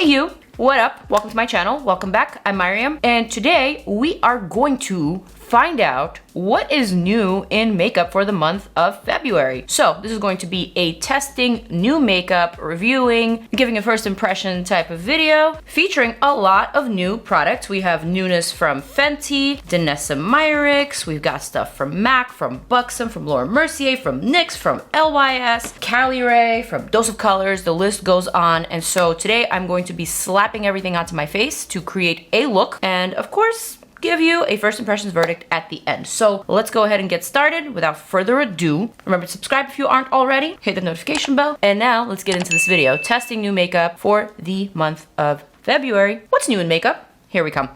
you, what up? Welcome to my channel. Welcome back. I'm Maryam, and today we are going to find out what is new in makeup for the month of February. So this is going to be a testing new makeup, reviewing, giving a first impression type of video, featuring a lot of new products. We have newness from Fenty, DANESSA MYRICKS, we've got stuff from MAC, from Buxom, from Laura Mercier, from NYX, from LYS, CALIRAY, from Dose of Colors, the list goes on. And so today I'm going to be slapping everything onto my face to create a look, and of course, give you a first impressions verdict at the end. So let's go ahead and get started. Without further ado, remember to subscribe if you aren't already, hit the notification bell, and now let's get into this video, testing new makeup for the month of February. What's new in makeup? Here we come.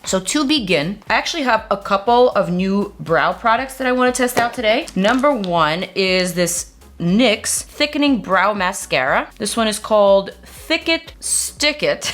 So to begin, I actually have a couple of new brow products that I want to test out today. Number one is this NYX Thickening Brow Mascara. This one is called Thick It, Stick It.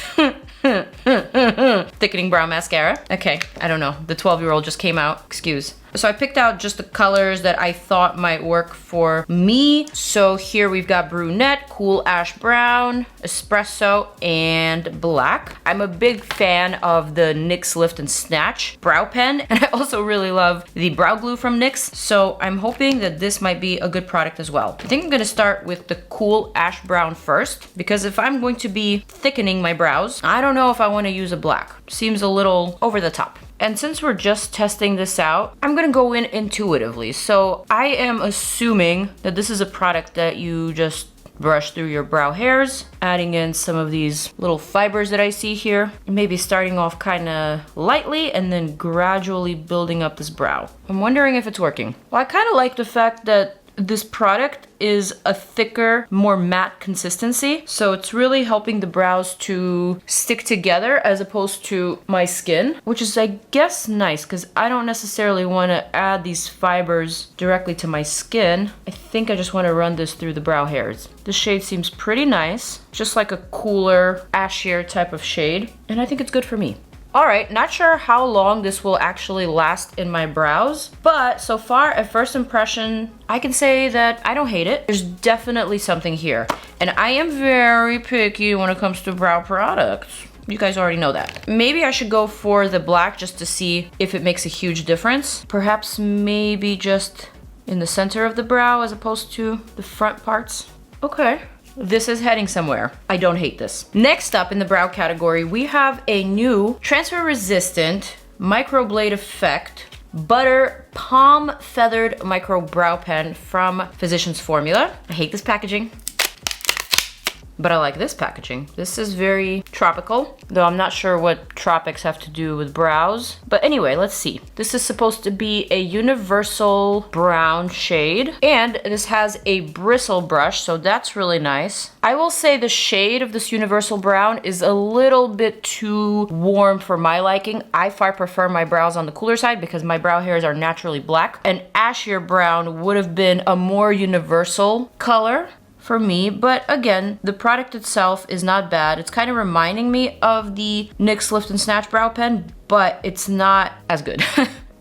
Thickening Brow Mascara. Okay, I don't know. The 12-year-old just came out. Excuse. So I picked out just the colors that I thought might work for me. So here we've got brunette, cool ash brown, espresso, and black. I'm a big fan of the NYX Lift and Snatch brow pen, and I also really love the brow glue from NYX. So I'm hoping that this might be a good product as well. I think I'm gonna start with the cool ash brown first, because if I'm going to be thickening my brows, I don't know if I want to use a black. Seems a little over the top. And since we're just testing this out, I'm gonna go in intuitively. So I am assuming that this is a product that you just brush through your brow hairs, adding in some of these little fibers that I see here, maybe starting off kind of lightly and then gradually building up this brow. I'm wondering if it's working. Well, I kind of like the fact that this product is a thicker, more matte consistency. So it's really helping the brows to stick together as opposed to my skin, which is, I guess, nice because I don't necessarily want to add these fibers directly to my skin. I think I just want to run this through the brow hairs. The shade seems pretty nice, just like a cooler, ashier type of shade, and I think it's good for me. All right, not sure how long this will actually last in my brows, but so far at first impression, I can say that I don't hate it. There's definitely something here. And I am very picky when it comes to brow products. You guys already know that. Maybe I should go for the black just to see if it makes a huge difference. Perhaps maybe just in the center of the brow as opposed to the front parts. Okay. This is heading somewhere. I don't hate this. Next up in the brow category, we have a new transfer resistant microblade effect butter palm feathered micro brow pen from Physicians Formula. I hate this packaging, but I like this packaging. This is very tropical, though I'm not sure what tropics have to do with brows. But anyway, let's see. This is supposed to be a universal brown shade, and this has a bristle brush, so that's really nice. I will say the shade of this universal brown is a little bit too warm for my liking. I far prefer my brows on the cooler side because my brow hairs are naturally black. An ashier brown would have been a more universal color for me, but again, the product itself is not bad. It's kind of reminding me of the NYX Lift and Snatch brow pen, but it's not as good.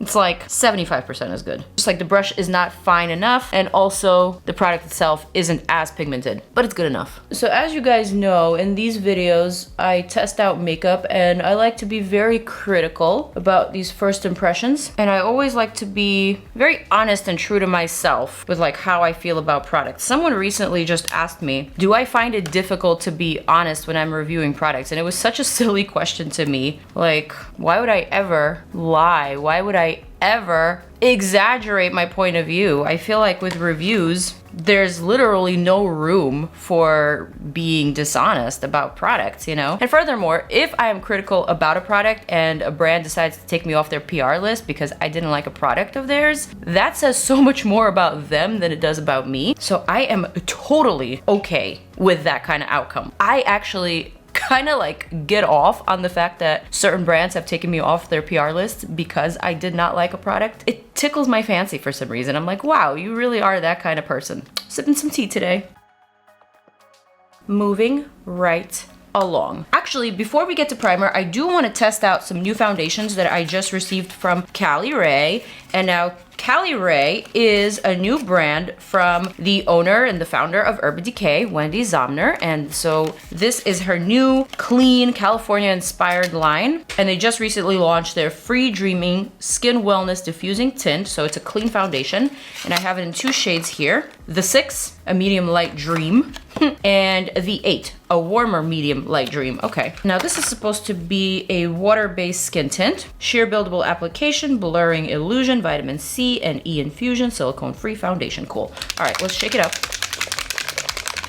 It's like 75% as good. Just like the brush is not fine enough, and also the product itself isn't as pigmented, but it's good enough. So as you guys know, in these videos, I test out makeup and I like to be very critical about these first impressions. And I always like to be very honest and true to myself with like how I feel about products. Someone recently just asked me, do I find it difficult to be honest when I'm reviewing products? And it was such a silly question to me. Like, why would I ever lie? Why would I ever exaggerate my point of view? I feel like with reviews, there's literally no room for being dishonest about products, you know? And furthermore, if I am critical about a product and a brand decides to take me off their PR list because I didn't like a product of theirs, that says so much more about them than it does about me. So I am totally okay with that kind of outcome. I actually kind of like get off on the fact that certain brands have taken me off their PR list because I did not like a product. It tickles my fancy for some reason. I'm like, wow, you really are that kind of person. Sipping some tea today. Moving right along. Actually, before we get to primer, I do want to test out some new foundations that I just received from CALIRAY. And now CALIRAY is a new brand from the owner and the founder of Urban Decay, Wendy Zomner. And so this is her new, clean, California-inspired line. And they just recently launched their Free Dreaming Skin Wellness Diffusing Tint. So it's a clean foundation. And I have it in 2 shades here. The 6, a medium light dream, and the 8, a warmer medium light dream. Okay, now this is supposed to be a water-based skin tint, sheer buildable application, blurring illusion, vitamin C and E infusion, silicone-free foundation. Cool. All right, let's shake it up.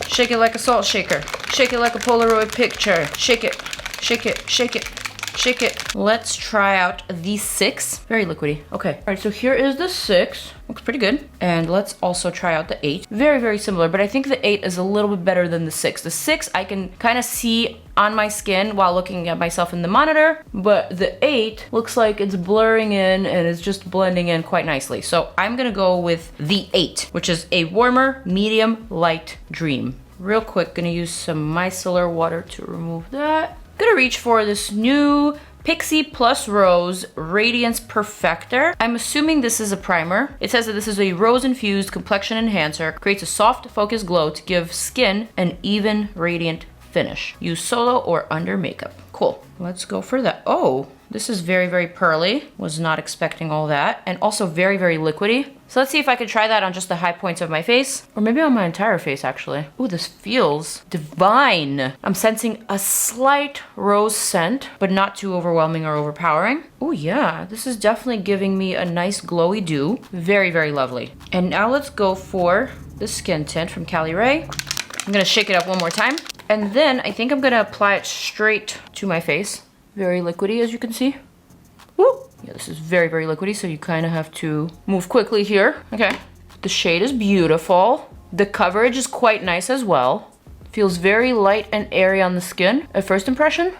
Shake it like a salt shaker. Shake it like a Polaroid picture. Shake it, shake it, shake it. Shake it. Let's try out the 6. Very liquidy. Okay. All right, so here is the 6. Looks pretty good. And let's also try out the 8. Very, very similar, but I think the 8 is a little bit better than the 6. The 6 I can kind of see on my skin while looking at myself in the monitor, but the 8 looks like it's blurring in and it's just blending in quite nicely. So I'm gonna go with the 8, which is a warmer, medium, light dream. Real quick, gonna use some micellar water to remove that. Gonna reach for this new PIXI Plus Rose Radiance Perfector. I'm assuming this is a primer. It says that this is a rose-infused complexion enhancer. Creates a soft, focused glow to give skin an even, radiant finish. Use solo or under makeup. Cool. Let's go for that. Oh, this is very, very pearly. Was not expecting all that. And also very, very liquidy. So let's see if I can try that on just the high points of my face. Or maybe on my entire face, actually. Ooh, this feels divine. I'm sensing a slight rose scent, but not too overwhelming or overpowering. Oh yeah, this is definitely giving me a nice glowy dew. Very, very lovely. And now let's go for the skin tint from CALIRAY. I'm gonna shake it up one more time. And then I think I'm gonna apply it straight to my face. Very liquidy, as you can see. Woo! Yeah, this is very, very liquidy, so you kind of have to move quickly here. Okay. The shade is beautiful. The coverage is quite nice as well. Feels very light and airy on the skin. At first impression,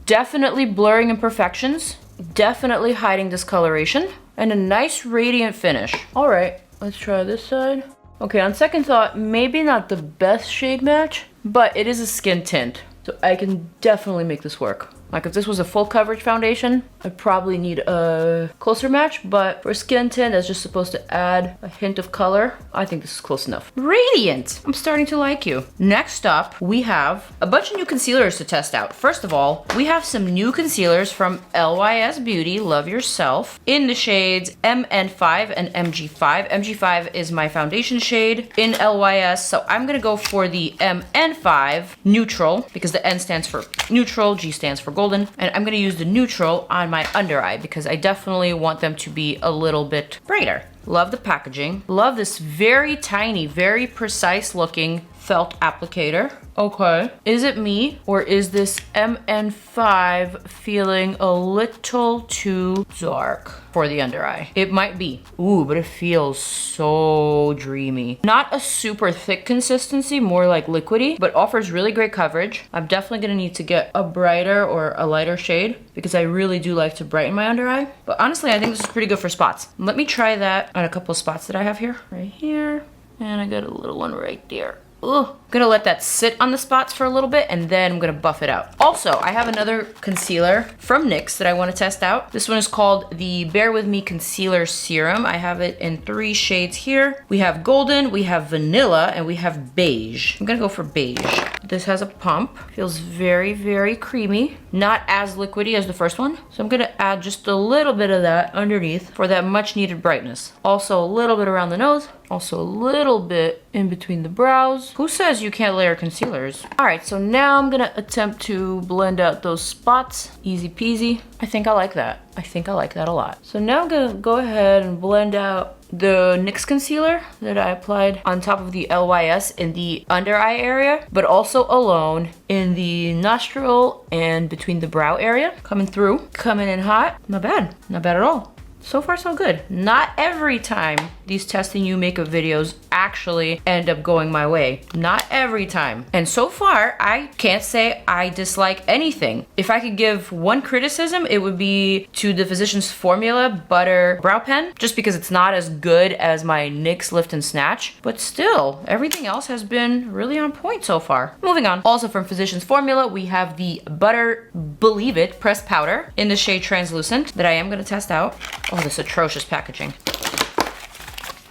definitely blurring imperfections. Definitely hiding discoloration. And a nice radiant finish. All right, let's try this side. Okay, on second thought, maybe not the best shade match, but it is a skin tint. So I can definitely make this work. Like if this was a full coverage foundation, I'd probably need a closer match, but for skin tint that's just supposed to add a hint of color, I think this is close enough. Radiant! I'm starting to like you. Next up, we have a bunch of new concealers to test out. First of all, we have some new concealers from LYS Beauty, Love Yourself, in the shades MN5 and MG5. MG5 is my foundation shade in LYS, so I'm gonna go for the MN5 Neutral, because the N stands for neutral, G stands for golden, and I'm gonna use the neutral on my under eye because I definitely want them to be a little bit brighter. Love the packaging. Love this very tiny, very precise looking felt applicator. Okay. Is it me or is this MN5 feeling a little too dark for the under eye? It might be. Ooh, but it feels so dreamy. Not a super thick consistency, more like liquidy, but offers really great coverage. I'm definitely gonna need to get a brighter or a lighter shade because I really do like to brighten my under eye. But honestly, I think this is pretty good for spots. Let me try that on a couple of spots that I have here. Right here, and I got a little one right there. Ugh. I'm gonna let that sit on the spots for a little bit and then I'm gonna buff it out. Also, I have another concealer from NYX that I wanna test out. This one is called the Bear With Me Concealer Serum. I have it in 3 shades here. We have golden, we have vanilla, and we have beige. I'm gonna go for beige. This has a pump. Feels very, very creamy. Not as liquidy as the first one. So I'm gonna add just a little bit of that underneath for that much needed brightness. Also a little bit around the nose. Also a little bit in between the brows. Who says you can't layer concealers? All right, so now I'm gonna attempt to blend out those spots. Easy peasy. I think I like that. I think I like that a lot. So now I'm gonna go ahead and blend out the NYX concealer that I applied on top of the LYS in the under eye area, but also alone in the nostril and between the brow area. Coming through, coming in hot. Not bad, not bad at all. So far, so good. Not every time these testing you makeup videos actually end up going my way. Not every time. And so far, I can't say I dislike anything. If I could give one criticism, it would be to the Physicians Formula Butter Brow Pen, just because it's not as good as my NYX Lift and Snatch. But still, everything else has been really on point so far. Moving on. Also from Physicians Formula, we have the Butter Believe It Pressed Powder in the shade Translucent that I am gonna test out. Oh, this atrocious packaging.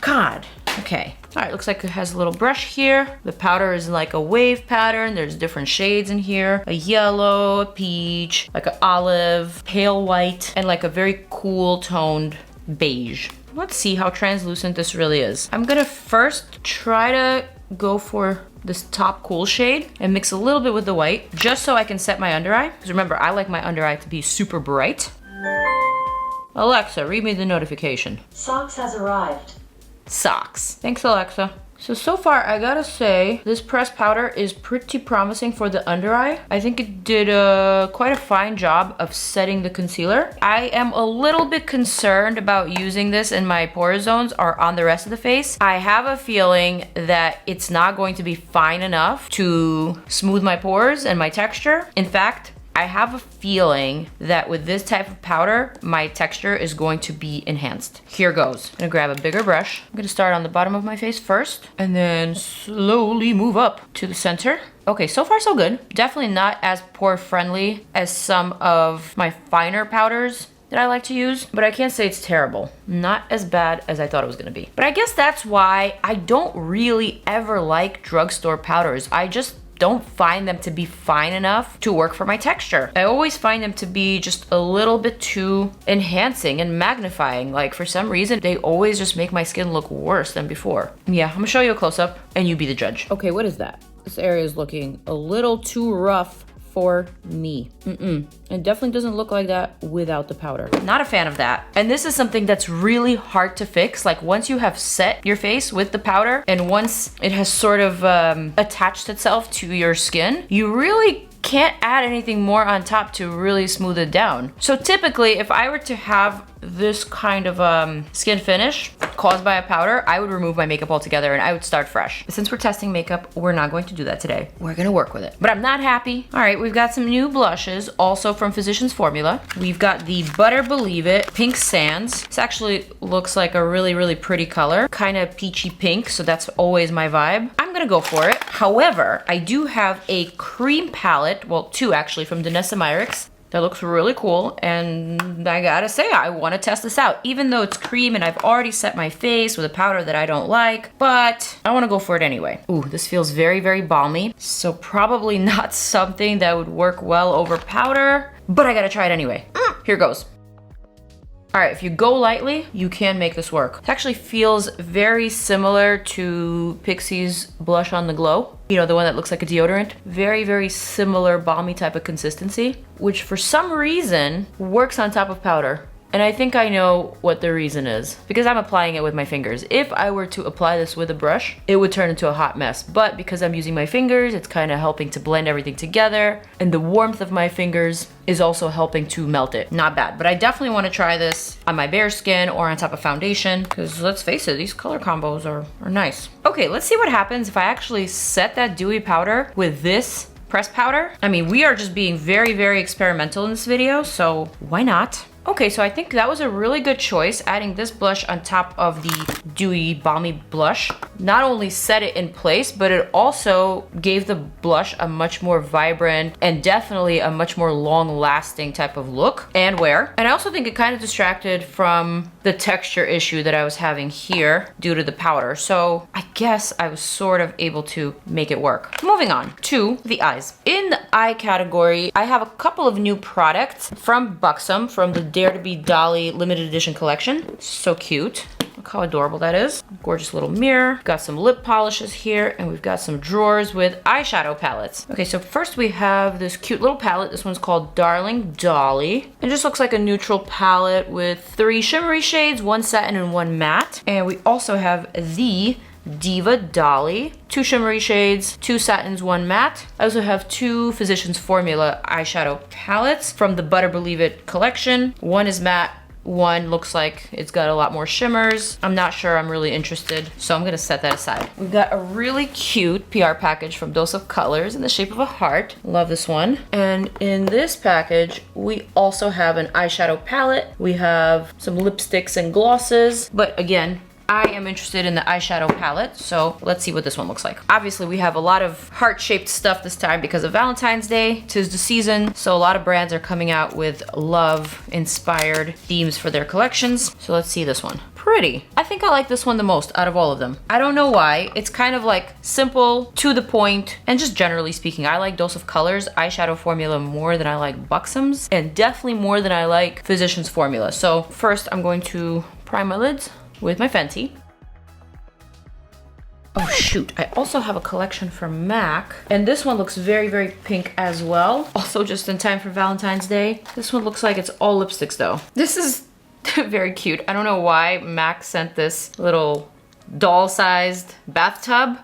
God. Okay. All right, looks like it has a little brush here. The powder is like a wave pattern. There's different shades in here. A yellow, a peach, like an olive, pale white, and like a very cool toned beige. Let's see how translucent this really is. I'm gonna first try to go for this top cool shade and mix a little bit with the white just so I can set my under eye. Because remember, I like my under eye to be super bright. Alexa, read me the notification. Socks has arrived. Socks. Thanks, Alexa. So far, I gotta say, this pressed powder is pretty promising for the under eye. I think it did quite a fine job of setting the concealer. I am a little bit concerned about using this in my pore zones or on the rest of the face. I have a feeling that it's not going to be fine enough to smooth my pores and my texture. In fact, I have a feeling that with this type of powder, my texture is going to be enhanced. Here goes. I'm gonna grab a bigger brush. I'm gonna start on the bottom of my face first and then slowly move up to the center. Okay, so far so good. Definitely not as pore friendly as some of my finer powders that I like to use, but I can't say it's terrible. Not as bad as I thought it was gonna be. But I guess that's why I don't really ever like drugstore powders. I just don't find them to be fine enough to work for my texture. I always find them to be just a little bit too enhancing and magnifying. Like for some reason, they always just make my skin look worse than before. Yeah, I'm gonna show you a close-up and you be the judge. Okay, what is that? This area is looking a little too rough for me. It definitely doesn't look like that without the powder. Not a fan of that. And this is something that's really hard to fix. Like once you have set your face with the powder and once it has sort of attached itself to your skin, you really can't add anything more on top to really smooth it down. So typically, if I were to have this kind of skin finish caused by a powder, I would remove my makeup altogether and I would start fresh. But since we're testing makeup, we're not going to do that today. We're gonna work with it. But I'm not happy. All right, we've got some new blushes, also from Physicians Formula. We've got the Butter Believe It Pink Sands. This actually looks like a really, really pretty color. Kind of peachy pink, so that's always my vibe. I'm gonna go for it. However, I do have a cream palette, well, two actually, from DANESSA MYRICKS. That looks really cool, and I gotta say, I wanna test this out. Even though it's cream and I've already set my face with a powder that I don't like, but I wanna go for it anyway. Ooh, this feels very, very balmy. So probably not something that would work well over powder, but I gotta try it anyway. Here goes. All right, if you go lightly, you can make this work. It actually feels very similar to PIXI's Blush on the Glow. You know, the one that looks like a deodorant. Very, very similar balmy type of consistency, which for some reason works on top of powder. And I think I know what the reason is, because I'm applying it with my fingers. If I were to apply this with a brush, it would turn into a hot mess. But because I'm using my fingers, it's kind of helping to blend everything together. And the warmth of my fingers is also helping to melt it. Not bad, but I definitely want to try this on my bare skin or on top of foundation, because let's face it, these color combos are nice. Okay, let's see what happens if I actually set that dewy powder with this pressed powder. I mean, we are just being very, very experimental in this video, so why not? Okay, so I think that was a really good choice, adding this blush on top of the dewy balmy blush. Not only set it in place, but it also gave the blush a much more vibrant and definitely a much more long-lasting type of look and wear. And I also think it kind of distracted from the texture issue that I was having here due to the powder. So I guess I was sort of able to make it work. Moving on to the eyes. In the eye category, I have a couple of new products from Buxom, from the Dare to be Dolly limited edition collection. So cute. Look how adorable that is. Gorgeous little mirror. Got some lip polishes here, and we've got some drawers with eyeshadow palettes. Okay, so first we have this cute little palette. This one's called Darling Dolly. It just looks like a neutral palette with 3 shimmery shades, 1 satin and 1 matte. And we also have the Diva Dolly, 2 shimmery shades, 2 satins, 1 matte. I also have 2 Physicians Formula eyeshadow palettes from the Butter Believe It collection. One is matte, one looks like it's got a lot more shimmers. I'm not sure I'm really interested, so I'm gonna set that aside. We've got a really cute PR package from Dose of Colors in the shape of a heart. Love this one. And in this package, we also have an eyeshadow palette. We have some lipsticks and glosses, but again, I am interested in the eyeshadow palette, so let's see what this one looks like. Obviously, we have a lot of heart-shaped stuff this time because of Valentine's Day. 'Tis the season, so a lot of brands are coming out with love-inspired themes for their collections. So let's see this one. pretty. I think I like this one the most out of all of them. I don't know why. It's kind of like simple, to the point, and just generally speaking, I like Dose of Colors eyeshadow formula more than I like Buxom's, and definitely more than I like Physicians formula. So first I'm going to prime my lids with my Fenty. Oh shoot, I also have a collection from MAC, and this one looks very, very pink as well. Also just in time for Valentine's Day. This one looks like it's all lipsticks though. This is very cute. I don't know why MAC sent this little doll-sized bathtub.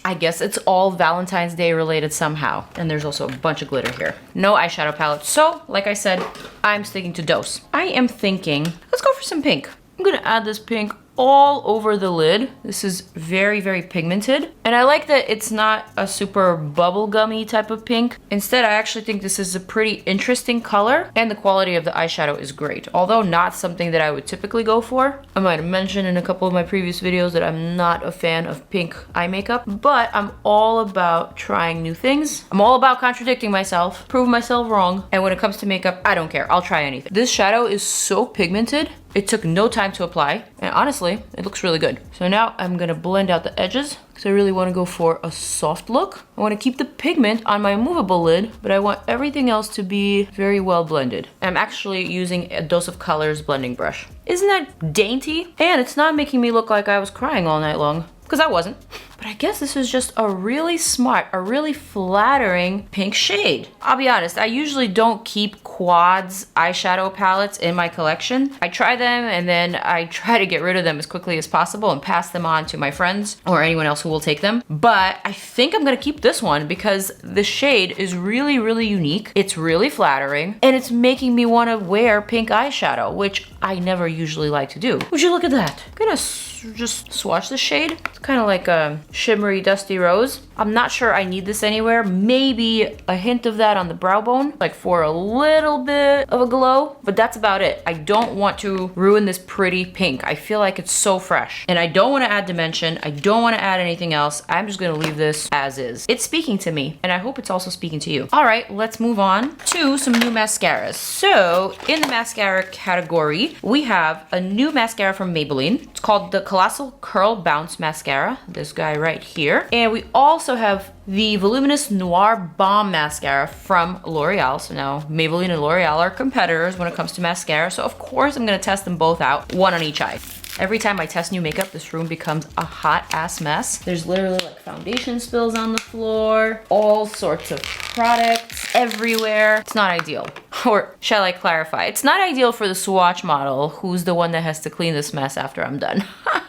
I guess it's all Valentine's Day related somehow. And there's also a bunch of glitter here. No eyeshadow palette. So, like I said, I'm sticking to Dose. I am thinking, let's go for some pink. I'm gonna add this pink all over the lid. This is very, very pigmented. And I like that it's not a super bubblegummy type of pink. Instead, I actually think this is a pretty interesting color, and the quality of the eyeshadow is great. Although not something that I would typically go for. I might have mentioned in a couple of my previous videos that I'm not a fan of pink eye makeup, but I'm all about trying new things. I'm all about contradicting myself, prove myself wrong. And when it comes to makeup, I don't care. I'll try anything. This shadow is so pigmented. It took no time to apply, and honestly, it looks really good. So now I'm gonna blend out the edges, because I really wanna go for a soft look. I wanna keep the pigment on my movable lid, but I want everything else to be very well blended. I'm actually using a Dose of Colors blending brush. Isn't that dainty? And it's not making me look like I was crying all night long, because I wasn't. But I guess this is just a really smart, a really flattering pink shade. I'll be honest, I usually don't keep quads eyeshadow palettes in my collection. I try them and then I try to get rid of them as quickly as possible and pass them on to my friends or anyone else who will take them. But I think I'm gonna keep this one because the shade is really, really unique. It's really flattering and it's making me wanna wear pink eyeshadow, which I never usually like to do. Would you look at that? I'm gonna just swatch the shade. It's kind of like a shimmery dusty rose. I'm not sure I need this anywhere. Maybe a hint of that on the brow bone, like for a little bit of a glow, but that's about it. I don't want to ruin this pretty pink. I feel like it's so fresh and I don't want to add dimension. I don't want to add anything else. I'm just gonna leave this as is. It's speaking to me and I hope it's also speaking to you. All right, let's move on to some new mascaras. So in the mascara category, we have a new mascara from Maybelline. It's called the Colossal Curl Bounce Mascara. This guy right here. And we also have the Voluminous Noir Balm Mascara from L'Oreal. So now Maybelline and L'Oreal are competitors when it comes to mascara. So of course I'm gonna test them both out, one on each eye. Every time I test new makeup, this room becomes a hot ass mess. There's literally like foundation spills on the floor, all sorts of products everywhere. It's not ideal. Or shall I clarify? It's not ideal for the swatch model, who's the one that has to clean this mess after I'm done.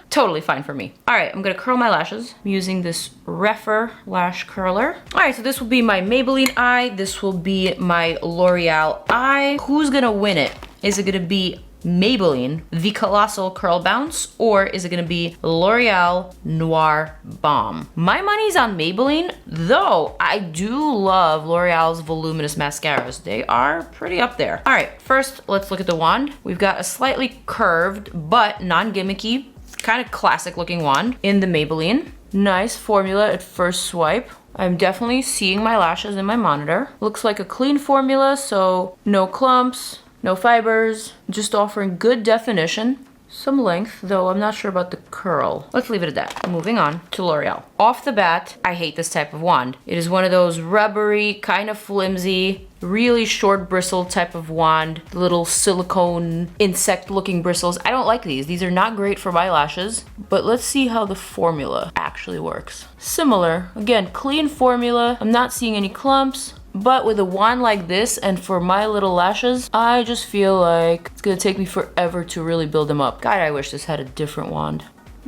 Totally fine for me. All right, I'm gonna curl my lashes. I'm using this Reffer lash curler. All right, so this will be my Maybelline eye. This will be my L'Oreal eye. Who's gonna win it? Is it gonna be Maybelline, the Colossal Curl Bounce, or is it gonna be L'Oreal Noir Balm? My money's on Maybelline, though I do love L'Oreal's voluminous mascaras. They are pretty up there. All right, first let's look at the wand. We've got a slightly curved but non-gimmicky, kind of classic looking wand in the Maybelline. Nice formula at first swipe. I'm definitely seeing my lashes in my monitor. Looks like a clean formula, so no clumps, no fibers, just offering good definition. Some length, though I'm not sure about the curl. Let's leave it at that. Moving on to L'Oreal. Off the bat, I hate this type of wand. It is one of those rubbery, kind of flimsy, really short bristle type of wand, little silicone insect looking bristles. I don't like these. These are not great for my lashes, but let's see how the formula actually works. Similar, again, clean formula. I'm not seeing any clumps. But with a wand like this and for my little lashes, I just feel like it's gonna take me forever to really build them up. God, I wish this had a different wand.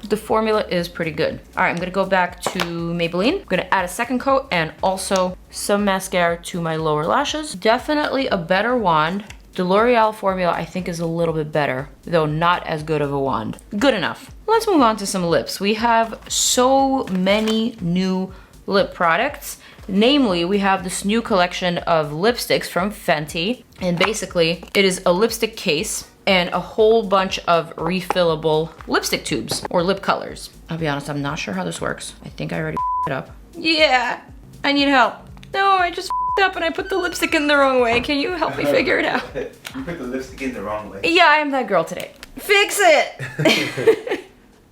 The formula is pretty good. All right, I'm gonna go back to Maybelline. I'm gonna add a second coat and also some mascara to my lower lashes. Definitely a better wand. The L'Oreal formula I think is a little bit better, though not as good of a wand. Good enough. Let's move on to some lips. We have so many new lip products. Namely, we have this new collection of lipsticks from Fenty. And basically, it is a lipstick case and a whole bunch of refillable lipstick tubes or lip colors. I'll be honest, I'm not sure how this works. I think I already it up. Yeah, I need help. No, I just up and I put the lipstick in the wrong way. Can you help me figure it out? You put the lipstick in the wrong way. Yeah, I am that girl today. Fix it!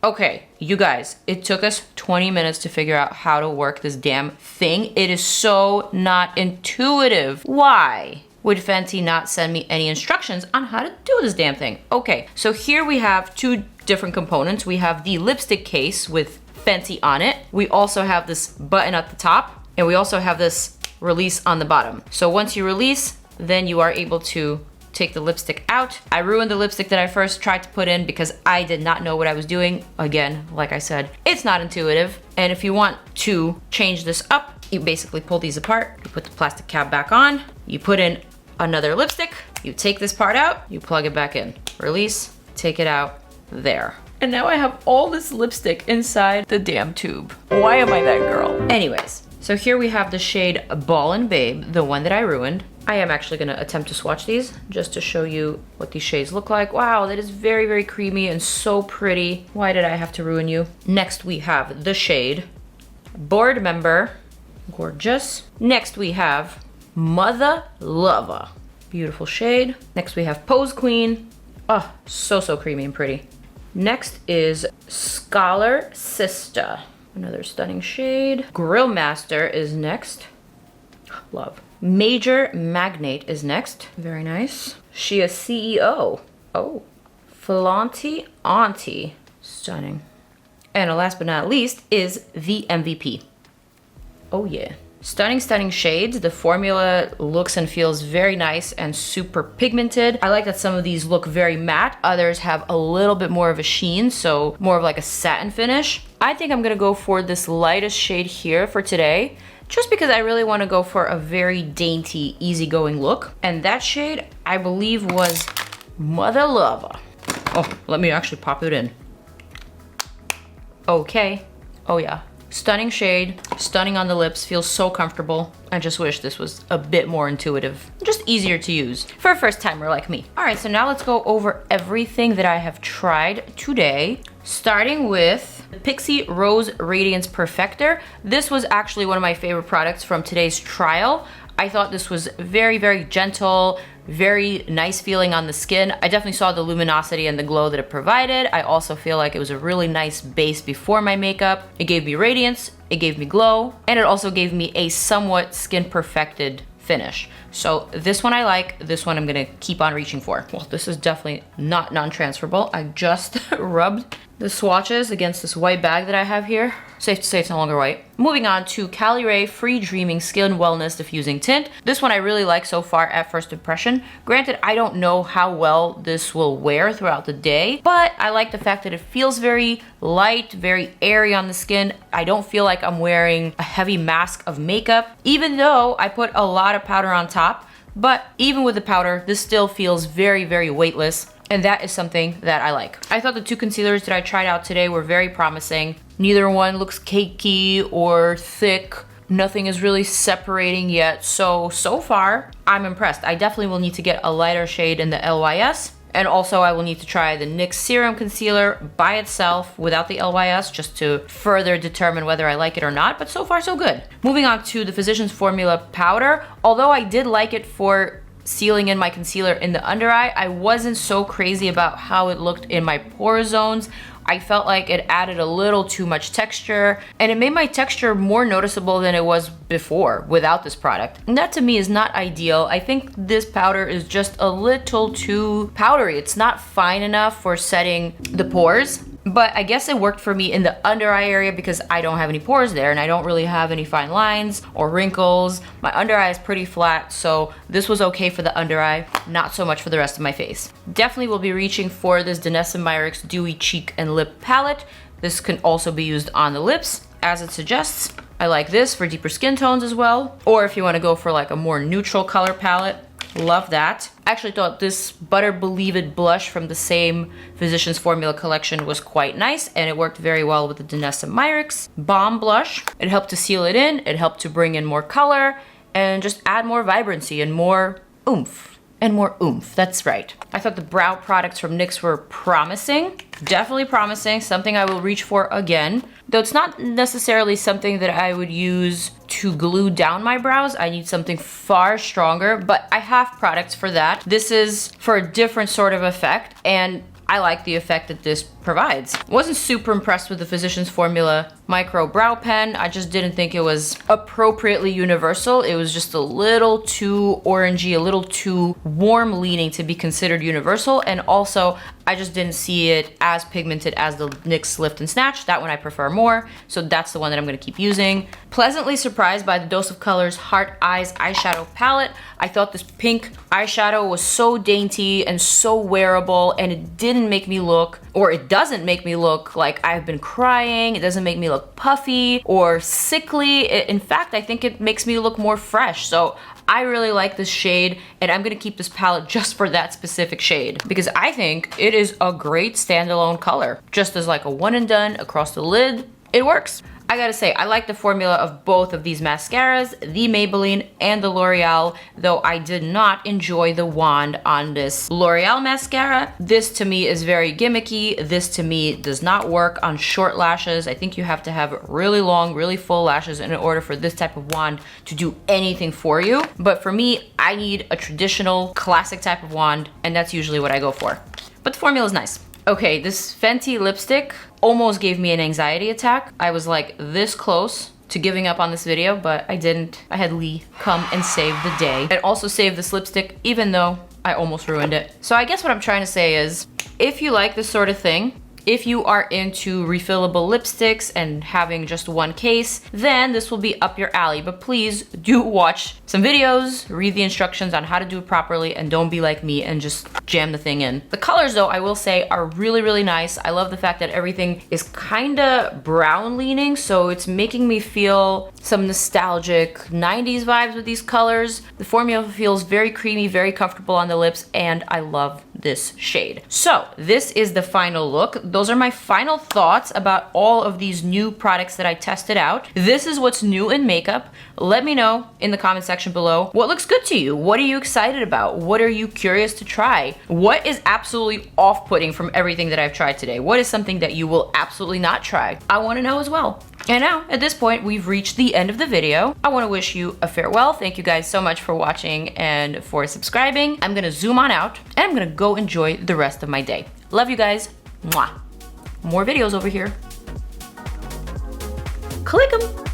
Okay, you guys, it took us 20 minutes to figure out how to work this damn thing. It is so not intuitive. Why would Fenty not send me any instructions on how to do this damn thing? Okay, so here we have two different components. We have the lipstick case with Fenty on it. We also have this button at the top, and we also have this release on the bottom. So once you release, then you are able to take the lipstick out. I ruined the lipstick that I first tried to put in because I did not know what I was doing. Again, like I said, it's not intuitive. And if you want to change this up, you basically pull these apart, you put the plastic cap back on, you put in another lipstick, you take this part out, you plug it back in, release, take it out, there. And now I have all this lipstick inside the damn tube. Why am I that girl? Anyways, so here we have the shade Ballin' Babe, the one that I ruined. I am actually gonna attempt to swatch these just to show you what these shades look like. Wow, that is very, very creamy and so pretty. Why did I have to ruin you? Next we have the shade Board Member, gorgeous. Next we have Mother Lover, beautiful shade. Next we have Pose Queen. Oh, so creamy and pretty. Next is Scholar Sister, another stunning shade. Grill Master is next, love. Major Magnate is next, very nice. She a CEO, oh. Flaunty Auntie, stunning. And last but not least is the MVP. Oh yeah. Stunning shades. The formula looks and feels very nice and super pigmented. I like that some of these look very matte. Others have a little bit more of a sheen, so more of like a satin finish. I think I'm gonna go for this lightest shade here for today, just because I really wanna go for a very dainty, easygoing look. And that shade, I believe, was Mother Lover. Oh, let me actually pop it in. Okay, oh yeah. Stunning shade, stunning on the lips, feels so comfortable. I just wish this was a bit more intuitive, just easier to use for a first timer like me. All right, so now let's go over everything that I have tried today, starting with the PIXI Rose Radiance Perfector. This was actually one of my favorite products from today's trial. I thought this was very, very gentle, very nice feeling on the skin. I definitely saw the luminosity and the glow that it provided. I also feel like it was a really nice base before my makeup. It gave me radiance, it gave me glow, and it also gave me a somewhat skin perfected finish. So this one I like, this one I'm gonna keep on reaching for. Well, this is definitely not non-transferable. I just rubbed the swatches against this white bag that I have here. Safe to say it's no longer white. Moving on to CALIRAY Free Dreaming Skin Wellness Diffusing Tint. This one I really like so far at first impression. Granted, I don't know how well this will wear throughout the day, but I like the fact that it feels very light, very airy on the skin. I don't feel like I'm wearing a heavy mask of makeup, even though I put a lot of powder on top. But even with the powder, this still feels very, very weightless. And that is something that I like. I thought the two concealers that I tried out today were very promising. Neither one looks cakey or thick. Nothing is really separating yet. So far, I'm impressed. I definitely will need to get a lighter shade in the LYS. And also I will need to try the NYX Serum Concealer by itself without the LYS just to further determine whether I like it or not, but so far so good. Moving on to the Physicians Formula Powder. Although I did like it for sealing in my concealer in the under eye, I wasn't so crazy about how it looked in my pore zones. I felt like it added a little too much texture, and it made my texture more noticeable than it was before without this product. And that to me is not ideal. I think this powder is just a little too powdery. It's not fine enough for setting the pores. But I guess it worked for me in the under eye area because I don't have any pores there and I don't really have any fine lines or wrinkles. My under eye is pretty flat, so this was okay for the under eye, not so much for the rest of my face. Definitely will be reaching for this DANESSA MYRICKS Dewy Cheek and Lip Palette. This can also be used on the lips, as it suggests. I like this for deeper skin tones as well. Or if you want to go for like a more neutral color palette, love that. I actually thought this Butter Believe It blush from the same Physicians Formula collection was quite nice, and it worked very well with the DANESSA MYRICKS Balm blush. It helped to seal it in, it helped to bring in more color, and just add more vibrancy and more oomph. That's right. I thought the brow products from NYX were promising. Definitely promising, something I will reach for again. Though it's not necessarily something that I would use to glue down my brows. I need something far stronger, but I have products for that. This is for a different sort of effect, and I like the effect that this provides. Wasn't super impressed with the Physicians Formula Micro Brow Pen. I just didn't think it was appropriately universal. It was just a little too orangey, a little too warm leaning to be considered universal. And also, I just didn't see it as pigmented as the NYX Lift and Snatch. That one I prefer more. So that's the one that I'm gonna keep using. Pleasantly surprised by the Dose of Colors Heart Eyes Eyeshadow Palette. I thought this pink eyeshadow was so dainty and so wearable, and it didn't make me look, or it doesn't make me look like I've been crying. It doesn't make me look puffy or sickly. In fact, I think it makes me look more fresh. So I really like this shade, and I'm gonna keep this palette just for that specific shade because I think it is a great standalone color. Just as like a one and done across the lid, it works. I gotta say, I like the formula of both of these mascaras, the Maybelline and the L'Oreal, though I did not enjoy the wand on this L'Oreal mascara. This to me is very gimmicky. This to me does not work on short lashes. I think you have to have really long, really full lashes in order for this type of wand to do anything for you. But for me, I need a traditional, classic type of wand, and that's usually what I go for. But the formula is nice. Okay, this Fenty lipstick almost gave me an anxiety attack. I was like this close to giving up on this video, but I didn't. I had Lee come and save the day and also save this lipstick, even though I almost ruined it. So I guess what I'm trying to say is, if you like this sort of thing, if you are into refillable lipsticks and having just one case, then this will be up your alley. But please do watch some videos, read the instructions on how to do it properly, and don't be like me and just jam the thing in. The colors though, I will say, are really, really nice. I love the fact that everything is kinda brown leaning, so it's making me feel some nostalgic 90s vibes with these colors. The formula feels very creamy, very comfortable on the lips, and I love this shade. So this is the final look. Those are my final thoughts about all of these new products that I tested out. This is what's new in makeup. Let me know in the comment section below what looks good to you. What are you excited about? What are you curious to try? What is absolutely off-putting from everything that I've tried today? What is something that you will absolutely not try? I want to know as well. And now, at this point, we've reached the end of the video. I want to wish you a farewell. Thank you guys so much for watching and for subscribing. I'm going to zoom on out, and I'm going to go enjoy the rest of my day. Love you guys. Mwah. More videos over here. Click them.